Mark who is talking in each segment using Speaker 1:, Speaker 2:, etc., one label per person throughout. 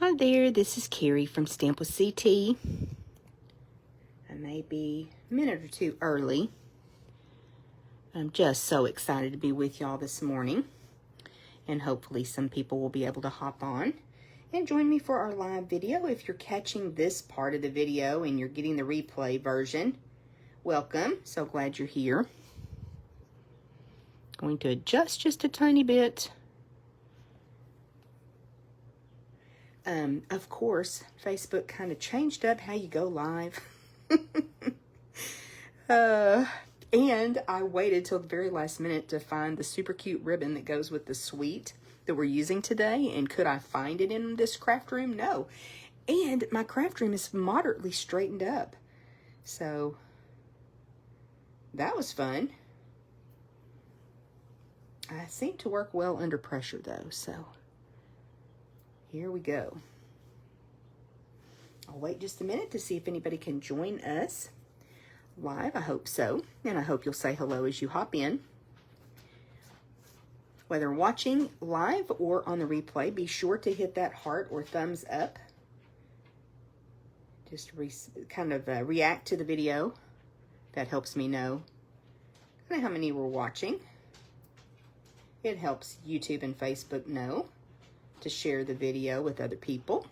Speaker 1: Hi there, this is Carrie from Stamp with CT. I may be a minute or two early. I'm just so excited to be with y'all this morning. And hopefully some people will be able to hop on and join me for our live video. If you're catching this part of the video and you're getting the replay version, welcome. So glad you're here. Going to adjust just a tiny bit. Of course, Facebook kind of changed up how you go live. And I waited till the very last minute to find the super cute ribbon that goes with the suite that we're using today. And could I find it in this craft room? No. And my craft room is moderately straightened up. So that was fun. I seem to work well under pressure though, so here we go. I'll wait just a minute to see if anybody can join us live. I hope so. And I hope you'll say hello as you hop in. Whether watching live or on the replay, be sure to hit that heart or thumbs up. Just react to the video. That helps me know how many were watching. It helps YouTube and Facebook know to share the video with other people.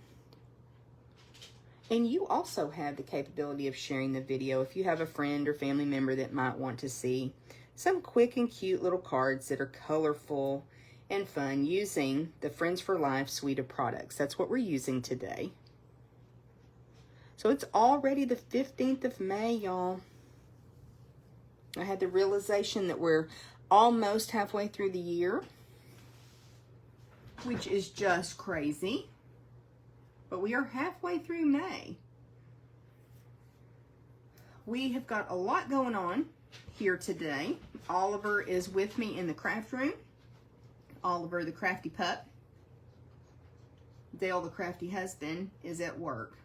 Speaker 1: And you also have the capability of sharing the video if you have a friend or family member that might want to see some quick and cute little cards that are colorful and fun using the Friends for Life suite of products. That's what we're using today. So it's already the 15th of May, y'all. I had the realization that we're almost halfway through the year, which is just crazy. But we are halfway through May. We have got a lot going on here today. Oliver is with me in the craft room. Oliver, the crafty pup. Dale, the crafty husband, is at work.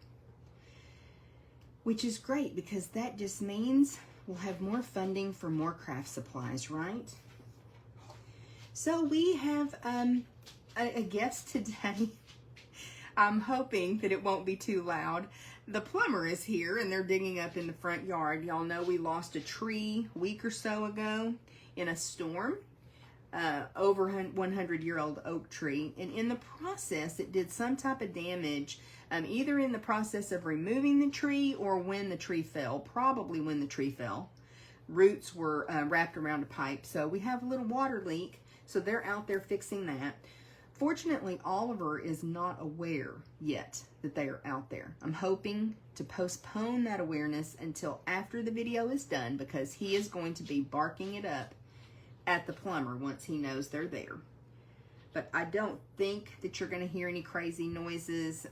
Speaker 1: Which is great because that just means we'll have more funding for more craft supplies, right? So we have a guest today. I'm hoping that it won't be too loud. The plumber is here and they're digging up in the front yard. Y'all know we lost a tree a week or so ago in a storm, over 100-year-old oak tree. And in the process, it did some type of damage, either in the process of removing the tree or when the tree fell, probably when the tree fell. Roots were wrapped around a pipe. So we have a little water leak. So they're out there fixing that. Fortunately, Oliver is not aware yet that they are out there. I'm hoping to postpone that awareness until after the video is done because he is going to be barking it up at the plumber once he knows they're there. But I don't think that you're going to hear any crazy noises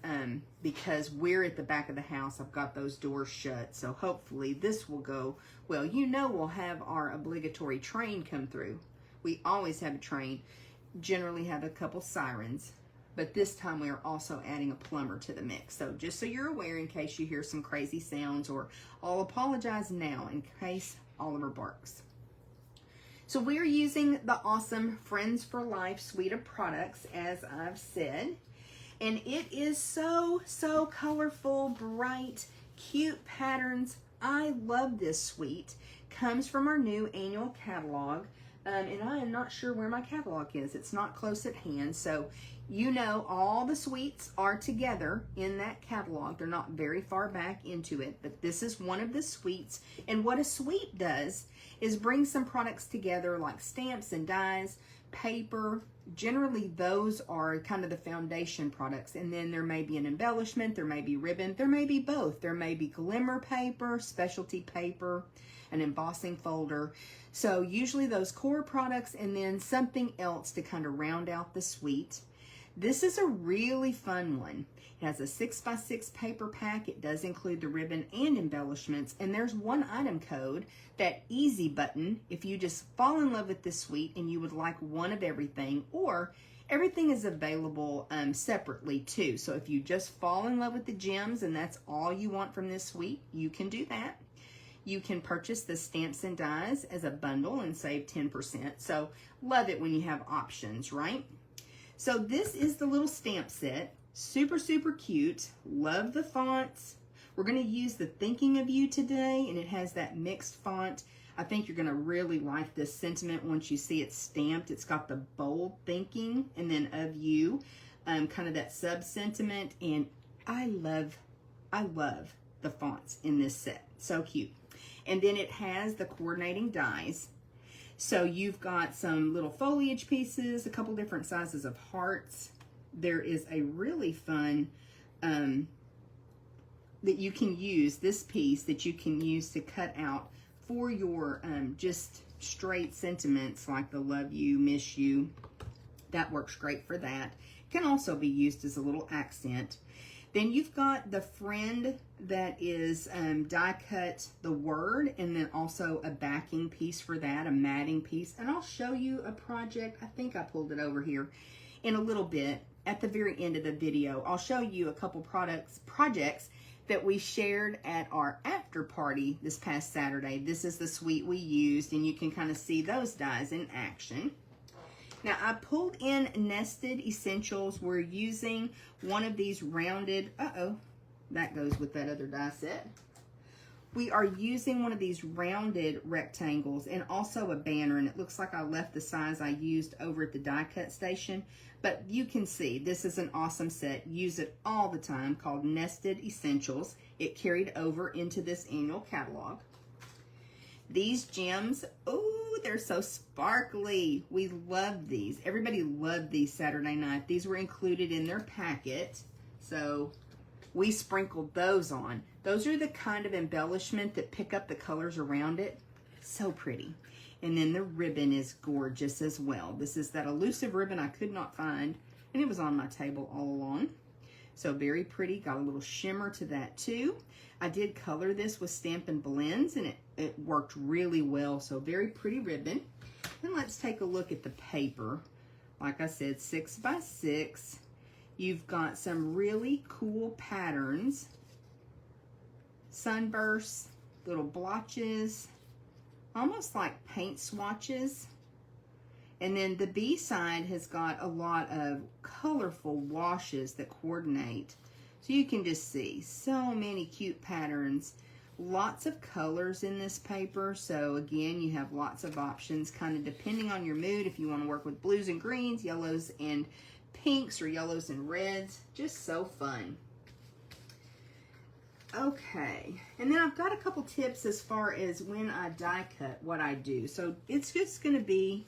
Speaker 1: because we're at the back of the house. I've got those doors shut, so hopefully this will go well. You know we'll have our obligatory train come through. We always have a train. Generally have a couple sirens, but this time we are also adding a plumber to the mix. So just so you're aware in case you hear some crazy sounds, or I'll apologize now in case Oliver barks. So we're using the awesome Friends for Life suite of products, as I've said, and it is so colorful, bright, cute patterns. I love this suite. Comes from our new annual catalog. And I am not sure where my catalog is. It's not close at hand. So, you know, all the suites are together in that catalog. They're not very far back into it, but this is one of the suites. And what a suite does is bring some products together like stamps and dies, paper. Generally, those are kind of the foundation products. And then there may be an embellishment, there may be ribbon, there may be both. There may be glimmer paper, specialty paper, an embossing folder. So usually those core products and then something else to kind of round out the suite. This is a really fun one. It has a 6x6 paper pack. It does include the ribbon and embellishments. And there's one item code, that easy button, if you just fall in love with this suite and you would like one of everything, or everything is available separately too. So if you just fall in love with the gems and that's all you want from this suite, you can do that. You can purchase the stamps and dies as a bundle and save 10%. So love it when you have options, right? So this is the little stamp set. Super, super cute. Love the fonts. We're going to use the Thinking of You today, and it has that mixed font. I think you're going to really like this sentiment once you see it stamped. It's got the bold thinking and then of you, kind of that sub-sentiment, and I love the fonts in this set. So cute. And then it has the coordinating dies. So you've got some little foliage pieces, a couple different sizes of hearts. There is a really fun that you can use, this piece that you can use to cut out for your just straight sentiments like the love you, miss you. That works great for that. It can also be used as a little accent. Then you've got the friend that is die cut the word, and then also a backing piece for that, a matting piece. And I'll show you a project. I think I pulled it over here in a little bit at the very end of the video. I'll show you a couple projects that we shared at our after party this past Saturday. This is the suite we used, and you can kind of see those dies in action. Now, I pulled in Nested Essentials. We're using one of these rounded, that goes with that other die set. We are using one of these rounded rectangles and also a banner, and it looks like I left the size I used over at the die cut station, but you can see this is an awesome set. Use it all the time, called Nested Essentials. It carried over into this annual catalog. These gems, oh, they're so sparkly. We love these. Everybody loved these Saturday night. These were included in their packet, so we sprinkled those on. Those are the kind of embellishment that pick up the colors around it. So pretty. And then the ribbon is gorgeous as well. This is that elusive ribbon I could not find, and it was on my table all along. So very pretty. Got a little shimmer to that too. I did color this with Stampin' Blends, and it worked really well. So very pretty ribbon. And let's take a look at the paper. Like I said, 6 by 6. You've got some really cool patterns. Sunbursts, little blotches, almost like paint swatches. And then the B side has got a lot of colorful washes that coordinate. So you can just see so many cute patterns, lots of colors in this paper. So again, you have lots of options kind of depending on your mood. If you want to work with blues and greens, yellows and pinks, or yellows and reds, just so fun. Okay, and then I've got a couple tips as far as when I die cut, what I do. So it's just going to be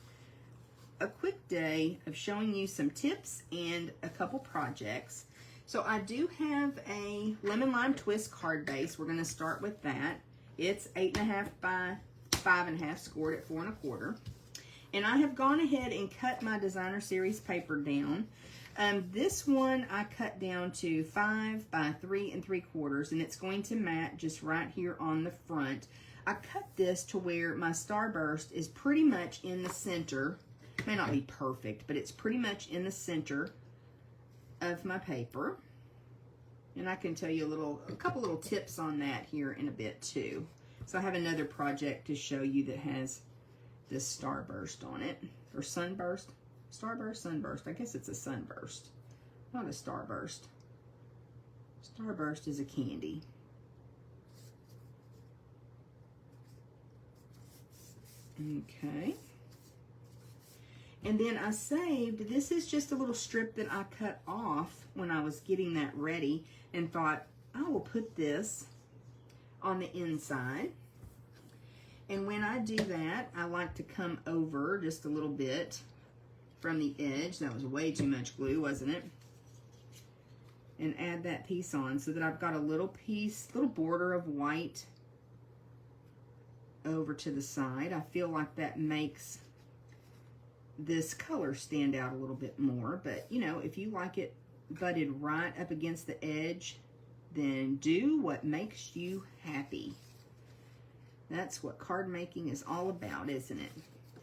Speaker 1: a quick day of showing you some tips and a couple projects. So I do have a lemon lime twist card base. We're going to start with that. It's 8.5 by 5.5, scored at 4 1/4. And I have gone ahead and cut my designer series paper down. This one I cut down to 5 by 3 3/4, and it's going to mat just right here on the front. I cut this to where my starburst is pretty much in the center. May not be perfect, but it's pretty much in the center of my paper. And I can tell you a couple little tips on that here in a bit too. So I have another project to show you that has this starburst on it, or sunburst. Starburst, sunburst. I guess it's a sunburst, not a starburst. Starburst is a candy. Okay. And then I saved, this is just a little strip that I cut off when I was getting that ready, and thought, I will put this on the inside. And when I do that, I like to come over just a little bit from the edge. That was way too much glue, wasn't it? And add that piece on so that I've got a little piece, little border of white over to the side. I feel like that makes this color stand out a little bit more. But, you know, if you like it butted right up against the edge, then do what makes you happy. That's what card making is all about, isn't it?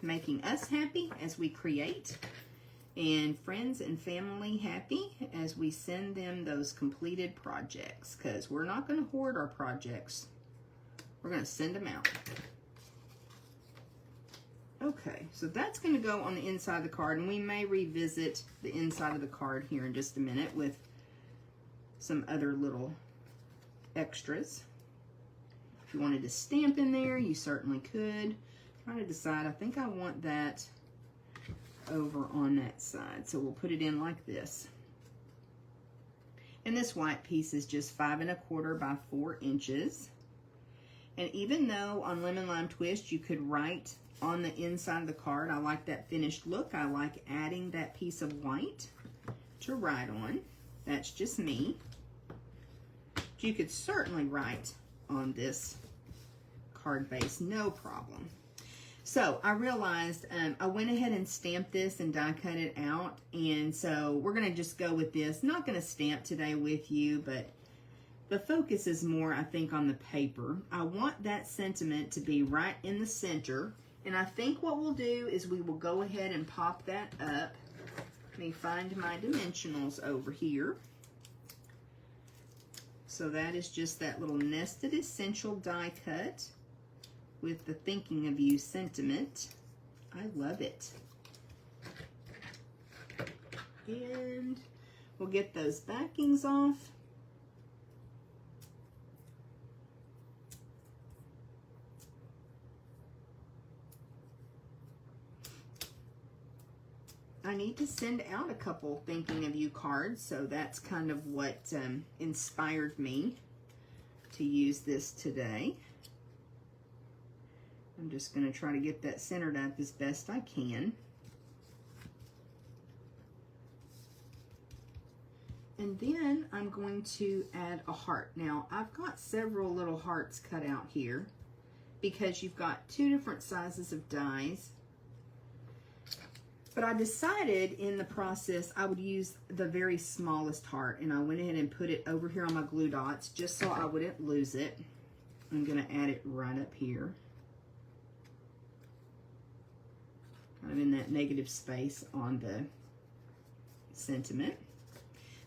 Speaker 1: Making us happy as we create, and friends and family happy as we send them those completed projects, because we're not going to hoard our projects. We're going to send them out. Okay, so that's going to go on the inside of the card, and we may revisit the inside of the card here in just a minute with some other little extras. If you wanted to stamp in there, you certainly could. Trying to decide, I think I want that over on that side. So we'll put it in like this. And this white piece is just 5 1/4 by 4 inches. And even though on Lemon Lime Twist you could write on the inside of the card, I like that finished look. I like adding that piece of white to write on. That's just me. You could certainly write on this card base, no problem. So I realized I went ahead and stamped this and die cut it out, and so we're going to just go with this. Not going to stamp today with you, but the focus is more, I think, on the paper. I want that sentiment to be right in the center, and I think what we'll do is we will go ahead and pop that up. Let me find my dimensionals over here. So that is just that little nested essential die cut with the thinking of you sentiment. I love it. And we'll get those backings off. I need to send out a couple thinking of you cards, so that's kind of what inspired me to use this today. I'm just going to try to get that centered up as best I can. And then I'm going to add a heart. Now, I've got several little hearts cut out here because you've got 2 different sizes of dies. But I decided in the process I would use the very smallest heart, and I went ahead and put it over here on my glue dots just so I wouldn't lose it. I'm going to add it right up here. Kind of in that negative space on the sentiment.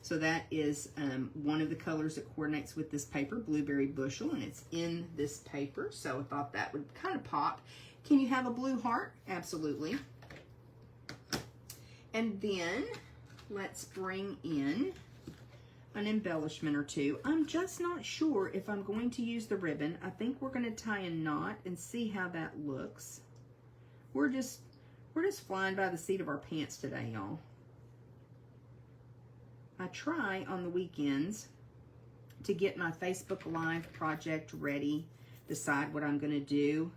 Speaker 1: So that is one of the colors that coordinates with this paper, Blueberry Bushel, and it's in this paper. So I thought that would kind of pop. Can you have a blue heart? Absolutely. And then let's bring in an embellishment or two. I'm just not sure if I'm going to use the ribbon. I think we're going to tie a knot and see how that looks. We're just flying by the seat of our pants today, y'all. I try on the weekends to get my Facebook Live project ready, decide what I'm going to do,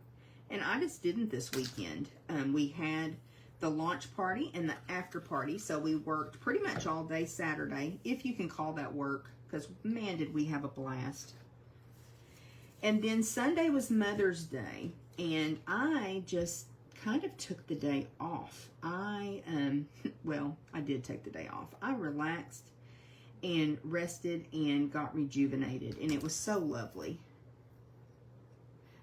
Speaker 1: and I just didn't this weekend. We had the launch party and the after party, so we worked pretty much all day Saturday, if you can call that work, because man, did we have a blast. And then Sunday was Mother's Day, and I just kind of took the day off. Well, I did take the day off. I relaxed and rested and got rejuvenated, and it was so lovely.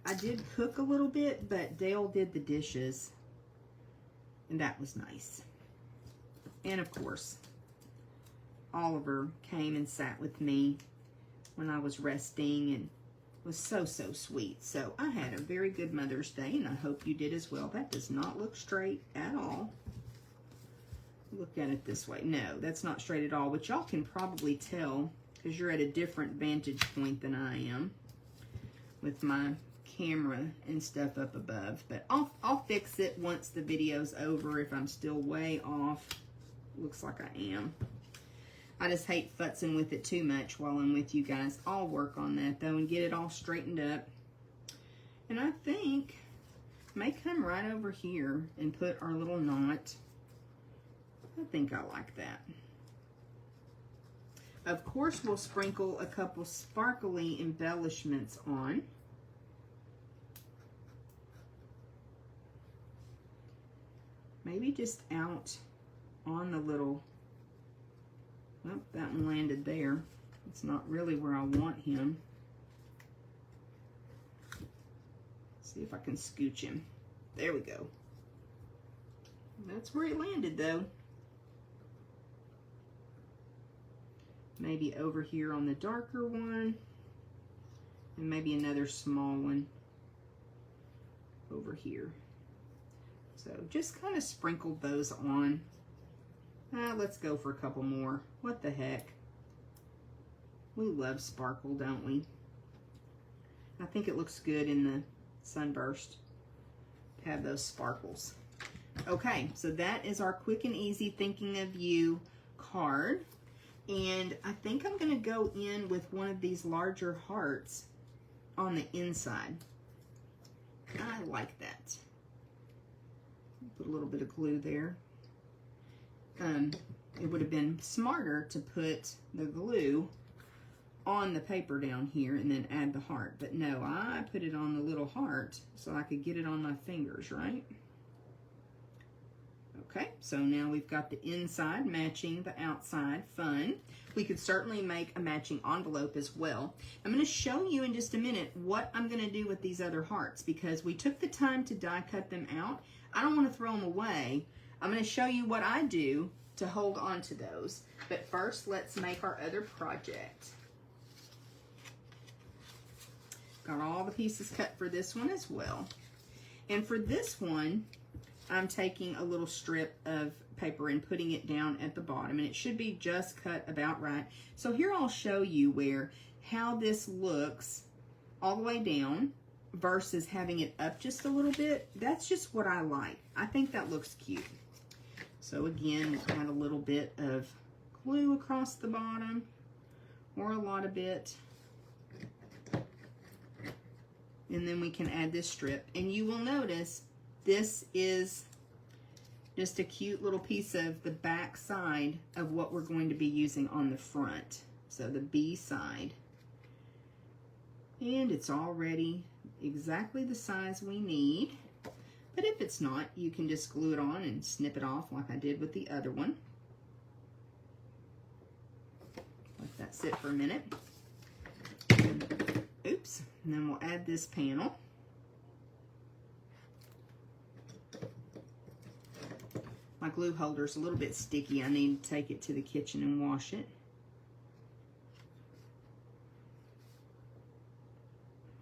Speaker 1: I did cook a little bit, but Dale did the dishes, and that was nice. And of course, Oliver came and sat with me when I was resting and was so sweet. So I had a very good Mother's Day, and I hope you did as well. That does not look straight at all. Look at it this way. No, that's not straight at all, which y'all can probably tell because you're at a different vantage point than I am with my camera and stuff up above. But I'll fix it once the video's over if I'm still way off. Looks like I am. I just hate futzing with it too much while I'm with you guys. I'll work on that though and get it all straightened up. And I think I may come right over here and put our little knot. I think I like that. Of course, we'll sprinkle a couple sparkly embellishments on. Maybe just out on the little, oh, that one landed there. It's not really where I want him. See if I can scooch him. There we go. That's where he landed though. Maybe over here on the darker one, and maybe another small one over here. So just kind of sprinkled those on. Let's go for a couple more. What the heck? We love sparkle, don't we? I think it looks good in the sunburst to have those sparkles. Okay, so that is our quick and easy thinking of you card. And I think I'm going to go in with one of these larger hearts on the inside. I like that. Put a little bit of glue there. It would have been smarter to put the glue on the paper down here and then add the heart. But no, I put it on the little heart so I could get it on my fingers, right? Okay, so now we've got the inside matching the outside. Fun. We could certainly make a matching envelope as well. I'm going to show you in just a minute what I'm going to do with these other hearts because we took the time to die cut them out. I don't want to throw them away. I'm going to show you what I do to hold on to those. But first, let's make our other project. Got all the pieces cut for this one as well. And for this one, I'm taking a little strip of paper and putting it down at the bottom, and it should be just cut about right. So here I'll show you how this looks all the way down versus having it up just a little bit. That's just what I like. I think that looks cute. So again, we'll add a little bit of glue across the bottom, or a lot of it. And then we can add this strip. And you will notice this is just a cute little piece of the back side of what we're going to be using on the front. So the B side. And it's already exactly the size we need. But if it's not, you can just glue it on and snip it off like I did with the other one. Let that sit for a minute. Oops. And then we'll add this panel. My glue holder's a little bit sticky. I need to take it to the kitchen and wash it.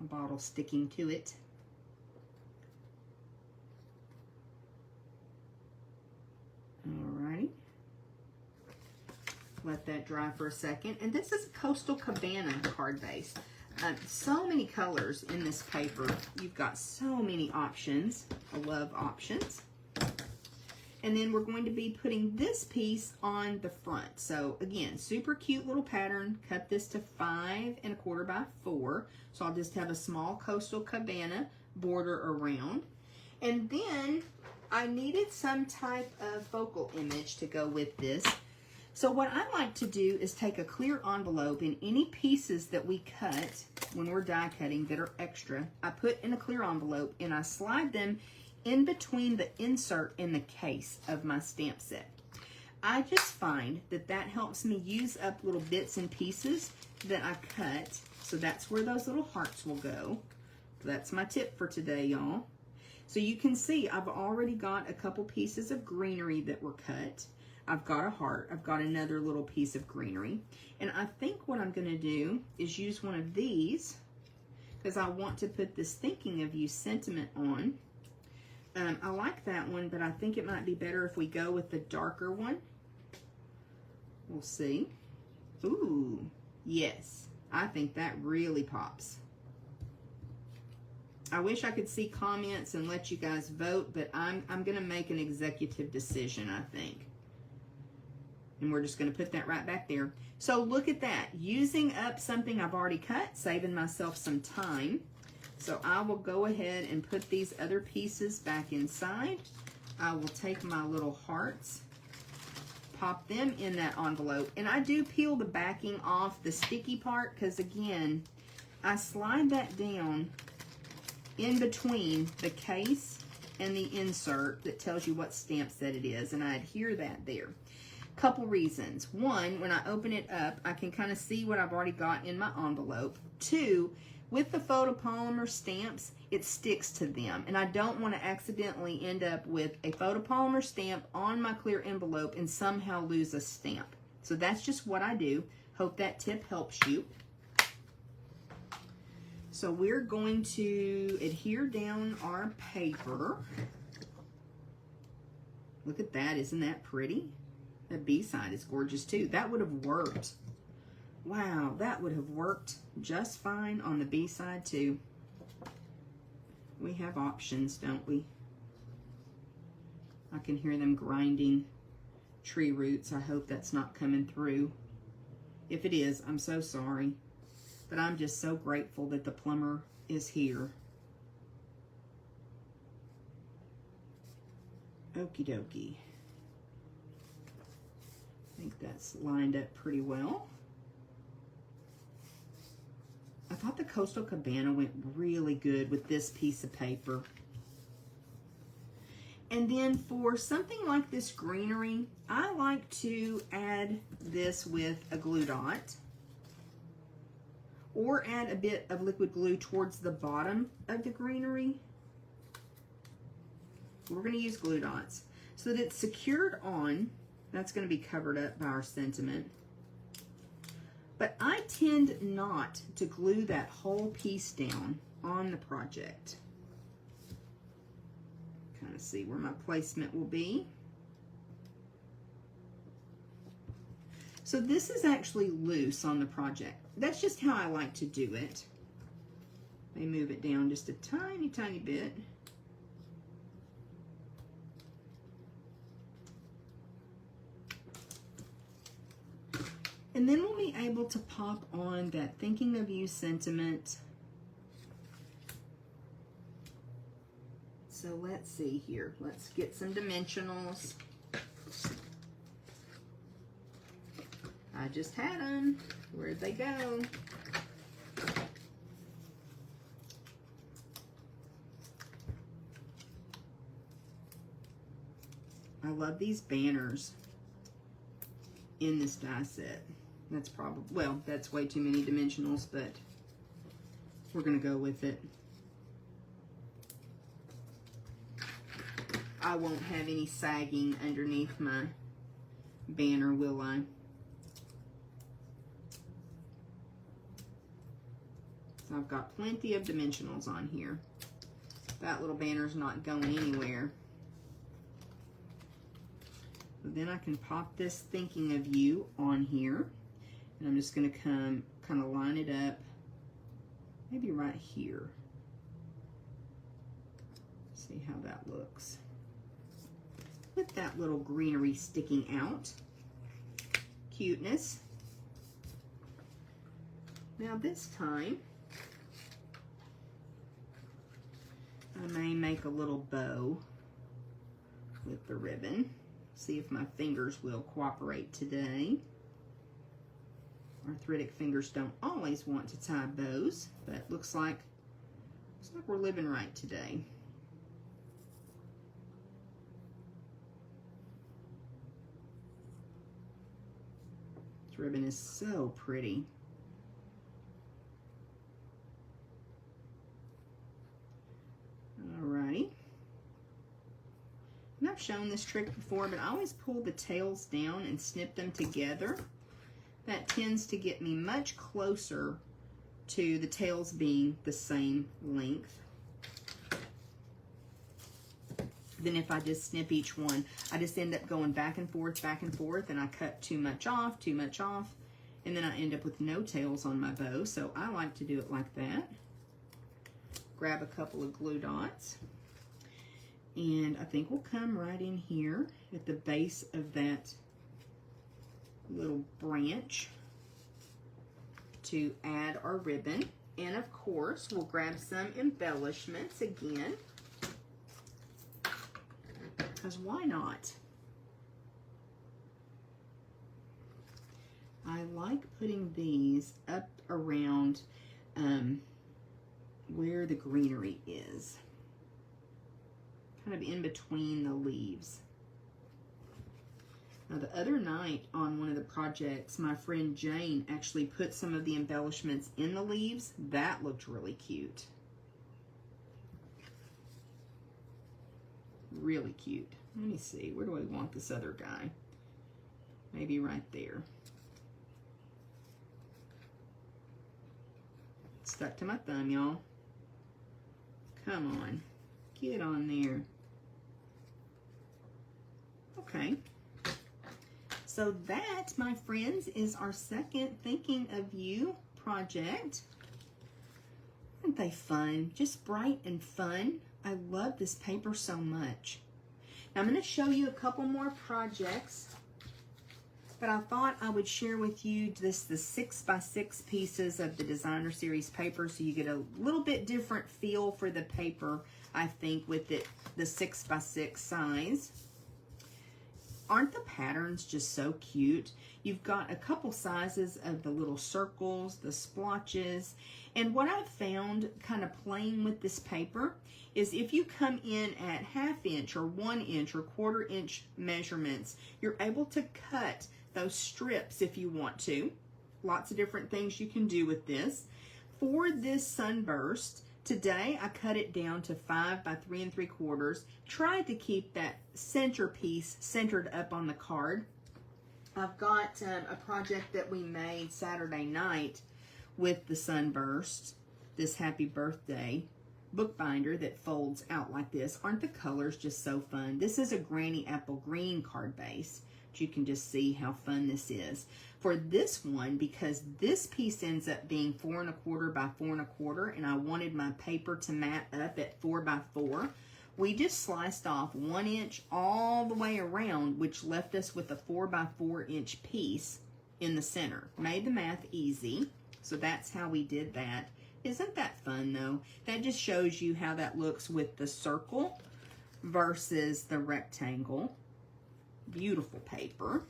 Speaker 1: A bottle sticking to it. Alrighty. Let that dry for a second. And this is a Coastal Cabana card base. So many colors in this paper. You've got so many options. I love options. And then we're going to be putting this piece on the front. So again, super cute little pattern. Cut this to 5 1/4 by 4. So I'll just have a small Coastal Cabana border around. And then I needed some type of focal image to go with this. So what I like to do is take a clear envelope, and any pieces that we cut when we're die cutting that are extra, I put in a clear envelope and I slide them in between the insert and the case of my stamp set. I just find that that helps me use up little bits and pieces that I cut. So that's where those little hearts will go. That's my tip for today, y'all. So you can see I've already got a couple pieces of greenery that were cut. I've got a heart. I've got another little piece of greenery. And I think what I'm going to do is use one of these because I want to put this thinking of you sentiment on. I like that one, but I think it might be better if we go with the darker one. We'll see. Ooh, yes. I think that really pops. I wish I could see comments and let you guys vote, but I'm going to make an executive decision, I think. And we're just going to put that right back there. So look at that. Using up something I've already cut, saving myself some time. So I will go ahead and put these other pieces back inside. I will take my little hearts, pop them in that envelope. And I do peel the backing off the sticky part because, again, I slide that down in between the case and the insert that tells you what stamp set it is. And I adhere that there. Couple reasons. One, when I open it up, I can kind of see what I've already got in my envelope. Two, with the photopolymer stamps, it sticks to them. And I don't want to accidentally end up with a photopolymer stamp on my clear envelope and somehow lose a stamp. So that's just what I do. Hope that tip helps you. So we're going to adhere down our paper. Look at that. Isn't that pretty? The B side is gorgeous too. That would have worked Wow, that would have worked just fine on the B side too. We have options, don't we? I can hear them grinding tree roots. I hope that's not coming through. If it is, I'm so sorry. But I'm just so grateful that the plumber is here. Okie dokie. I think that's lined up pretty well. I thought the Coastal Cabana went really good with this piece of paper. And then for something like this greenery, I like to add this with a glue dot or add a bit of liquid glue towards the bottom of the greenery. We're going to use glue dots so that it's secured on. That's going to be covered up by our sentiment. But I tend not to glue that whole piece down on the project. Kind of see where my placement will be. So this is actually loose on the project. That's just how I like to do it. Let me move it down just a tiny, tiny bit. And then we'll be able to pop on that thinking of you sentiment. So let's see here. Let's get some dimensionals. I just had them. Where'd they go? I love these banners in this die set. That's probably, well, that's way too many dimensionals, but we're going to go with it. I won't have any sagging underneath my banner, will I? So I've got plenty of dimensionals on here. That little banner's not going anywhere. Then I can pop this thinking of you on here. And I'm just going to come kind of line it up, maybe right here. See how that looks. With that little greenery sticking out. Cuteness. Now this time, I may make a little bow with the ribbon. See if my fingers will cooperate today. Arthritic fingers don't always want to tie bows, but looks like we're living right today. This ribbon is so pretty. Alrighty. And I've shown this trick before, but I always pull the tails down and snip them together. That tends to get me much closer to the tails being the same length than if I just snip each one. I just end up going back and forth, and I cut too much off, and then I end up with no tails on my bow. So I like to do it like that. Grab a couple of glue dots, and I think we'll come right in here at the base of that little branch to add our ribbon. And of course, we'll grab some embellishments again, because why not? I like putting these up around where the greenery is, kind of in between the leaves. Now, the other night on one of the projects, my friend Jane actually put some of the embellishments in the leaves. That looked really cute. Really cute. Let me see. Where do I want this other guy? Maybe right there. Stuck to my thumb, y'all. Come on. Get on there. Okay. So that, my friends, is our second Thinking of You project. Aren't they fun? Just bright and fun. I love this paper so much. Now I'm going to show you a couple more projects, but I thought I would share with you the 6x6 pieces of the Designer Series paper so you get a little bit different feel for the paper, I think, with it, the 6x6 size. Aren't the patterns just so cute? You've got a couple sizes of the little circles, the splotches, and what I've found kind of playing with this paper is if you come in at 1/2 inch or 1 inch or 1/4 inch measurements, you're able to cut those strips if you want to. Lots of different things you can do with this. For this sunburst, today I cut it down to 5 by 3 3/4. Tried to keep that centerpiece centered up on the card. I've got a project that we made Saturday night with the sunburst, this happy birthday bookbinder that folds out like this. Aren't the colors just so fun? This is a Granny Apple Green card base. You can just see how fun this is. For this one, because this piece ends up being 4 1/4 by 4 1/4, and I wanted my paper to mat up at 4 by 4, we just sliced off 1 inch all the way around, which left us with a 4 by 4 inch piece in the center. Made the math easy, so that's how we did that. Isn't that fun though? That just shows you how that looks with the circle versus the rectangle. Beautiful paper.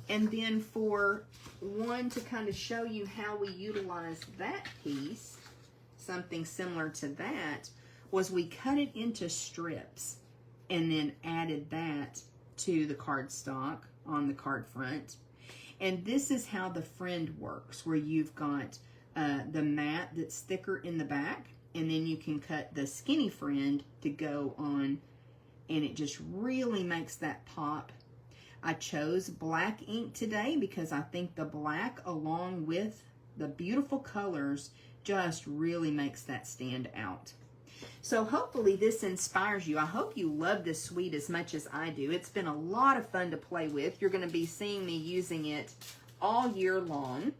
Speaker 1: And then for one to kind of show you how we utilized that piece, something similar to that, was we cut it into strips and then added that to the cardstock on the card front. And this is how the friend works, where you've got the mat that's thicker in the back, and then you can cut the skinny friend to go on, and it just really makes that pop. I chose black ink today because I think the black along with the beautiful colors just really makes that stand out. So hopefully this inspires you. I hope you love this suite as much as I do. It's been a lot of fun to play with. You're going to be seeing me using it all year long.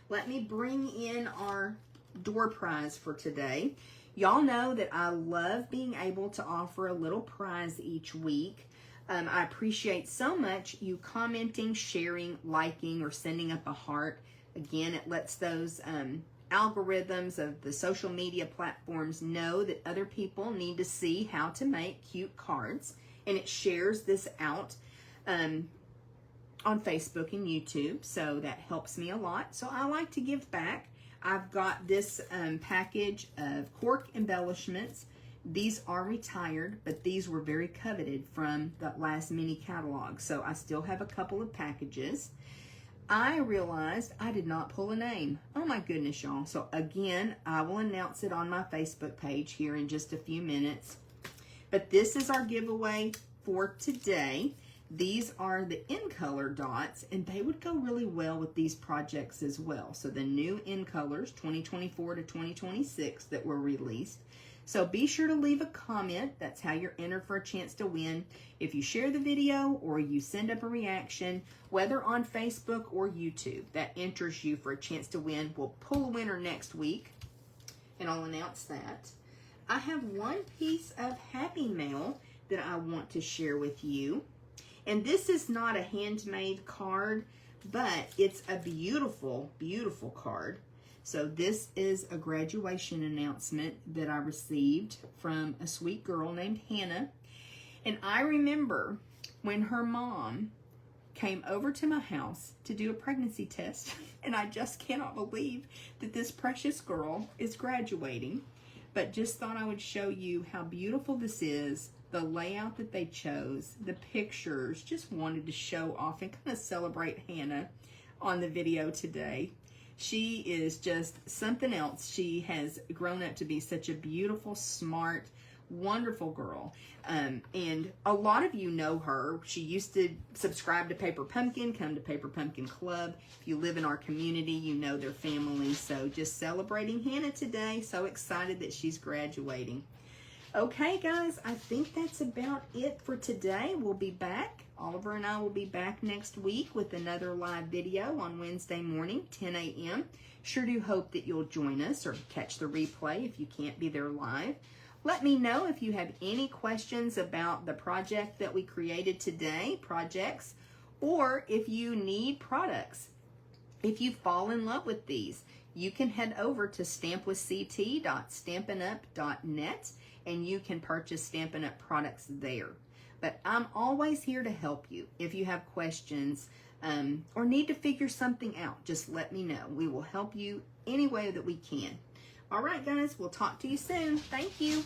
Speaker 1: Let me bring in our door prize for today. Y'all know that I love being able to offer a little prize each week. I appreciate so much you commenting, sharing, liking, or sending up a heart. Again, it lets those algorithms of the social media platforms know that other people need to see how to make cute cards, and it shares this out on Facebook and YouTube, so that helps me a lot. So I like to give back. I've got this package of cork embellishments. These are retired, but these were very coveted from the last mini catalog, so I still have a couple of packages. I realized I did not pull a name. Oh my goodness, y'all. So again, I will announce it on my Facebook page here in just a few minutes. But this is our giveaway for today. These are the in color dots, and they would go really well with these projects as well. So the new in colors 2024 to 2026 that were released. So be sure to leave a comment. That's how you're entered for a chance to win. If you share the video or you send up a reaction, whether on Facebook or YouTube, that enters you for a chance to win. We'll pull a winner next week, and I'll announce that. I have one piece of Happy Mail that I want to share with you. And this is not a handmade card, but it's a beautiful, beautiful card. So this is a graduation announcement that I received from a sweet girl named Hannah. And I remember when her mom came over to my house to do a pregnancy test, and I just cannot believe that this precious girl is graduating. But just thought I would show you how beautiful this is, the layout that they chose, the pictures. Just wanted to show off and kind of celebrate Hannah on the video today. She is just something else. She has grown up to be such a beautiful, smart, wonderful girl. And a lot of you know her. She used to subscribe to Paper Pumpkin, come to Paper Pumpkin Club. If you live in our community, you know their family. So just celebrating Hannah today. So excited that she's graduating. Okay, guys, I think that's about it for today. We'll be back. Oliver and I will be back next week with another live video on Wednesday morning, 10 a.m. Sure do hope that you'll join us or catch the replay if you can't be there live. Let me know if you have any questions about the project that we created today, projects, or if you need products. If you fall in love with these, you can head over to stampwithct.stampinup.net and you can purchase Stampin' Up! Products there. But I'm always here to help you. If you have questions or need to figure something out, just let me know. We will help you any way that we can. All right, guys, we'll talk to you soon. Thank you.